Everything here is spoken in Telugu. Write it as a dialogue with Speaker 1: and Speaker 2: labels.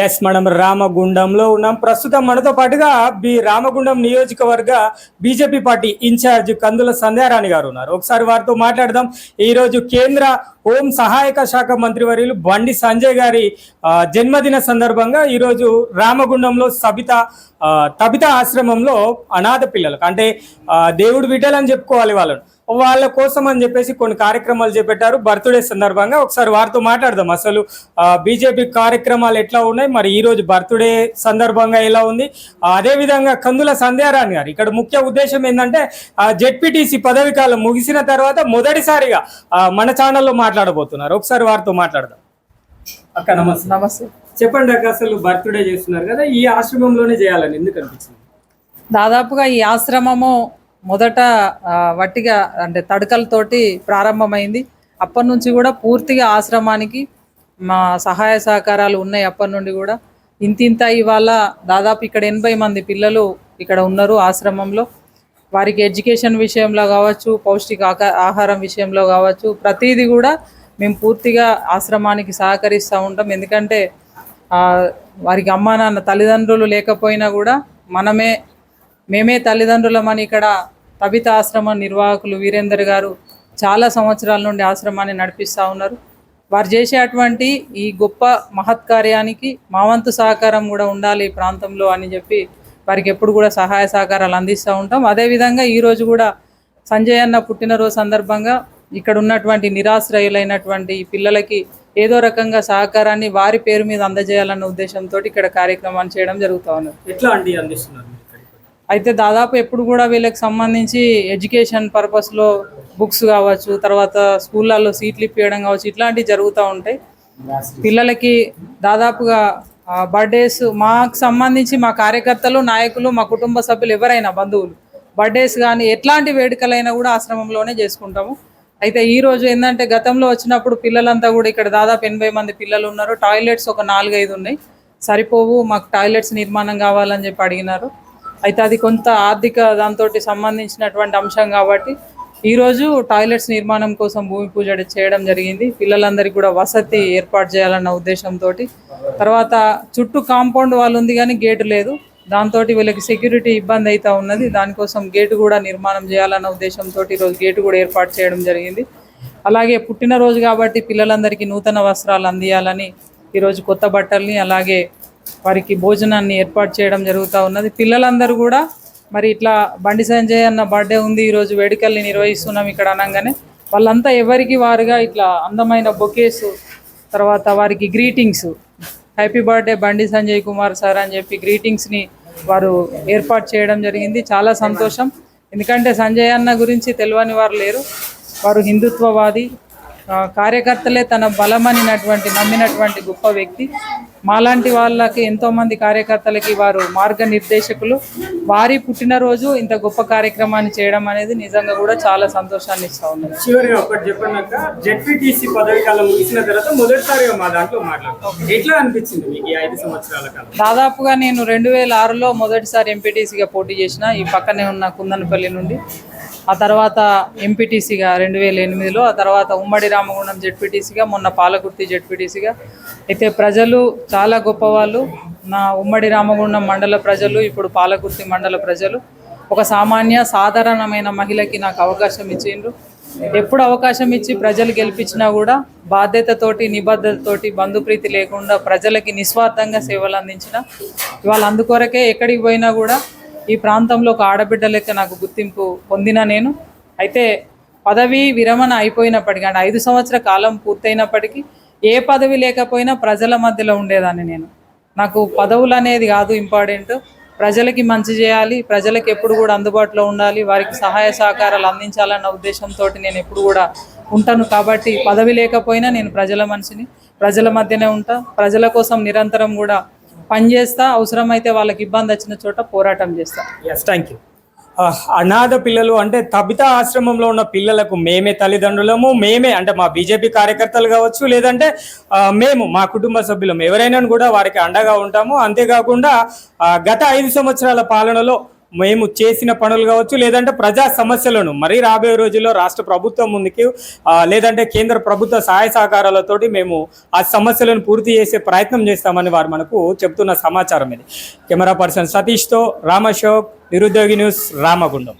Speaker 1: ఎస్, మనం రామగుండంలో ఉన్నాం. ప్రస్తుతం మనతో పాటుగా రామగుండం నియోజకవర్గ బీజేపీ పార్టీ ఇన్ఛార్జ్ కందుల సంధ్యారాణి గారు ఉన్నారు. ఒకసారి వారితో మాట్లాడదాం. ఈరోజు కేంద్ర హోం సహాయక శాఖ మంత్రివర్యులు బండి సంజయ్ గారి జన్మదిన సందర్భంగా ఈరోజు రామగుండంలో తబిత ఆశ్రమంలో అనాథ పిల్లలకు అంటే దేవుడు బిడ్డలని చెప్పుకోవాలి వాళ్ళ కోసం అని చెప్పేసి కొన్ని కార్యక్రమాలు చేపట్టారు బర్త్డే సందర్భంగా. ఒకసారి వారితో మాట్లాడదాం. అసలు బీజేపీ కార్యక్రమాలు ఎట్లా ఉన్నాయి, మరి ఈ రోజు బర్త్డే సందర్భంగా ఎలా ఉంది, అదేవిధంగా కందుల సంధ్యారాణి గారు ఇక్కడ ముఖ్య ఉద్దేశం ఏంటంటే జెడ్పీటీసీ పదవి కాలం ముగిసిన తర్వాత మొదటిసారిగా మన ఛానల్లో మాట్లాడబోతున్నారు. ఒకసారి వారితో మాట్లాడదాం. అక్క నమస్తే.
Speaker 2: నమస్తే.
Speaker 1: చెప్పండి అక్క, అసలు బర్త్డే చేస్తున్నారు కదా, ఈ ఆశ్రమంలోనే చేయాలని ఎందుకు అనిపించింది?
Speaker 2: దాదాపుగా ఈ ఆశ్రమము మొదట వట్టిగా అంటే తడకలతోటి ప్రారంభమైంది. అప్పటి నుంచి కూడా పూర్తిగా ఆశ్రమానికి మా సహాయ సహకారాలు ఉన్నాయి. అప్పటి నుండి కూడా ఇంతింత ఇవాళ దాదాపు ఇక్కడ 80 మంది పిల్లలు ఇక్కడ ఉన్నారు ఆశ్రమంలో. వారికి ఎడ్యుకేషన్ విషయంలో కావచ్చు, పౌష్టిక ఆహారం విషయంలో కావచ్చు, ప్రతిదీ కూడా మేము పూర్తిగా ఆశ్రమానికి సహకరిస్తూ ఉంటాం. ఎందుకంటే వారికి అమ్మా నాన్న తల్లిదండ్రులు లేకపోయినా కూడా మేమే తల్లిదండ్రులమని ఇక్కడ తబిత ఆశ్రమ నిర్వాహకులు వీరేందర్ గారు చాలా సంవత్సరాల నుండి ఆశ్రమాన్ని నడిపిస్తూ ఉన్నారు. వారు చేసేటువంటి ఈ గొప్ప మహత్కార్యానికి మా వంతు సహకారం కూడా ఉండాలి ఈ ప్రాంతంలో అని చెప్పి వారికి ఎప్పుడు కూడా సహాయ సహకారాలు అందిస్తూ ఉంటాం. అదేవిధంగా ఈరోజు కూడా సంజయ్ అన్న పుట్టినరోజు సందర్భంగా ఇక్కడ ఉన్నటువంటి నిరాశ్రయులైనటువంటి పిల్లలకి ఏదో రకంగా సహకారాన్ని వారి పేరు మీద అందజేయాలన్న ఉద్దేశంతో ఇక్కడ కార్యక్రమాన్ని చేయడం జరుగుతూ ఉన్నది.
Speaker 1: ఎట్లా అందిస్తున్నారు?
Speaker 2: అయితే దాదాపు ఎప్పుడు కూడా వీళ్ళకి సంబంధించి ఎడ్యుకేషన్ పర్పస్లో బుక్స్ కావచ్చు, తర్వాత స్కూళ్ళల్లో సీట్లు ఇప్పించడం కావచ్చు, ఇట్లాంటివి జరుగుతూ ఉంటాయి. పిల్లలకి దాదాపుగా బర్త్డేస్ మాకు సంబంధించి మా కార్యకర్తలు, నాయకులు, మా కుటుంబ సభ్యులు ఎవరైనా బంధువులు బర్త్డేస్ కానీ ఎట్లాంటి వేడుకలైనా కూడా ఆశ్రమంలోనే చేసుకుంటాము. అయితే ఈరోజు ఏంటంటే గతంలో వచ్చినప్పుడు పిల్లలంతా కూడా ఇక్కడ దాదాపు 80 మంది పిల్లలు ఉన్నారు. టాయిలెట్స్ ఒక 4-5 ఉన్నాయి, సరిపోవు, మాకు టాయిలెట్స్ నిర్మాణం కావాలని చెప్పి అడిగినారు. అయితే అది కొంత ఆర్థిక దాంతో సంబంధించినటువంటి అంశం కాబట్టి ఈరోజు టాయిలెట్స్ నిర్మాణం కోసం భూమి పూజ చేయడం జరిగింది. పిల్లలందరికీ కూడా వసతి ఏర్పాటు చేయాలన్న ఉద్దేశంతో. తర్వాత చుట్టూ కాంపౌండ్ వాళ్ళు ఉంది కానీ గేటు లేదు, దాంతో వీళ్ళకి సెక్యూరిటీ ఇబ్బంది అయితే ఉన్నది. దానికోసం గేటు కూడా నిర్మాణం చేయాలన్న ఉద్దేశంతో ఈరోజు గేటు కూడా ఏర్పాటు చేయడం జరిగింది. అలాగే పుట్టినరోజు కాబట్టి పిల్లలందరికీ నూతన వస్త్రాలు అందియాలని ఈరోజు కొత్త బట్టల్ని అలాగే వారికి భోజనాన్ని ఏర్పాటు చేయడం జరుగుతూ ఉన్నది. పిల్లలందరూ కూడా మరి ఇట్లా బండి సంజయ్ అన్న బర్త్డే ఉంది, ఈరోజు వేడుకల్ని నిర్వహిస్తున్నాం ఇక్కడ అనగానే వాళ్ళంతా ఎవరికి వారుగా ఇట్లా అందమైన బొకేస్, తర్వాత వారికి greetings, happy birthday Bandi Sanjay Kumar sir అని చెప్పి గ్రీటింగ్స్ని వారు ఏర్పాటు చేయడం జరిగింది. చాలా సంతోషం. ఎందుకంటే సంజయ్ అన్న గురించి తెలియని వారు లేరు. వారు హిందుత్వవాది, కార్యకర్తలే తన బలమనినటువంటి నమ్మినటువంటి గొప్ప వ్యక్తి. మాలాంటి వాళ్ళకి ఎంతోమంది కార్యకర్తలకి వారు మార్గనిర్దేశకులు. వారి పుట్టినరోజు ఇంత గొప్ప కార్యక్రమాన్ని చేయడం అనేది నిజంగా కూడా చాలా సంతోషాన్ని ఇస్తూ ఉన్నది.
Speaker 1: చివరిగా ఒకటి చెప్పండి, జెడ్పీటీసీ పదవి కాలం ముగిసిన తర్వాత మొదటిసారిగా మా దాంట్లో మాట్లాడతాం. ఎట్లా అనిపించింది మీకు ఈ 5 సంవత్సరాల కాలం?
Speaker 2: దాదాపుగా నేను 2006లో మొదటిసారి ఎంపీటీసీగా పోటీ చేసిన ఈ పక్కనే ఉన్న కుందనపల్లి నుండి. ఆ తర్వాత ఎంపీటీసీగా 2008లో, ఆ తర్వాత ఉమ్మడి రామగుండం జెడ్పీటీసీగా, మొన్న పాలకుర్తి జెడ్పీటీసీగా. అయితే ప్రజలు చాలా గొప్పవాళ్ళు. నా ఉమ్మడి రామగుండం మండల ప్రజలు, ఇప్పుడు పాలకుర్తి మండల ప్రజలు ఒక సాధారణమైన మహిళకి నాకు అవకాశం ఇచ్చిండ్రు. ఎప్పుడు అవకాశం ఇచ్చి ప్రజలు గెలిపించినా కూడా బాధ్యతతోటి, నిబద్ధతతోటి, బంధుప్రీతి లేకుండా ప్రజలకి నిస్వార్థంగా సేవలు అందించిన ఇవాళ అందుకొరకే ఎక్కడికి పోయినా కూడా ఈ ప్రాంతంలో ఒక ఆడబిడ్డ లెక్క నాకు గుర్తింపు పొందిన నేను. అయితే పదవి విరమణ అయిపోయినప్పటికీ అంటే 5 సంవత్సరాల కాలం పూర్తయినప్పటికీ ఏ పదవి లేకపోయినా ప్రజల మధ్యలో ఉండేదాన్ని. నాకు పదవులు అనేది కాదు ఇంపార్టెంట్, ప్రజలకి మంచి చేయాలి, ప్రజలకు ఎప్పుడు కూడా అందుబాటులో ఉండాలి, వారికి సహాయ సహకారాలు అందించాలన్న ఉద్దేశంతో నేను ఎప్పుడు కూడా ఉంటాను. కాబట్టి పదవి లేకపోయినా నేను ప్రజల మనిషిని, ప్రజల మధ్యనే ఉంటా, ప్రజల కోసం నిరంతరం కూడా పనిచేస్తా, అవసరమైతే వాళ్ళకి ఇబ్బంది వచ్చిన చోట పోరాటం చేస్తా.
Speaker 1: Yes, thank you. అనాథ పిల్లలు అంటే తబిత ఆశ్రమంలో ఉన్న పిల్లలకు మేమే తల్లిదండ్రులము, మేమే అంటే మా బీజేపీ కార్యకర్తలు కావచ్చు, లేదంటే మేము మా కుటుంబ సభ్యులం ఎవరైనా కూడా వారికి అండగా ఉంటాము. అంతేకాకుండా గత 5 సంవత్సరాల పాలనలో మేము చేసిన పనులు కావచ్చు, లేదంటే ప్రజా సమస్యలను మరి రాబోయే రోజుల్లో రాష్ట్ర ప్రభుత్వం ముందుకు లేదంటే కేంద్ర ప్రభుత్వ సహాయ సహకారాలతోటి మేము ఆ సమస్యలను పూర్తి చేసే ప్రయత్నం చేస్తామని వారు మనకు చెప్తున్న సమాచారం ఇది. కెమెరా పర్సన్ సతీష్తో రామశోక్, నిరుద్యోగి న్యూస్, రామగుండం.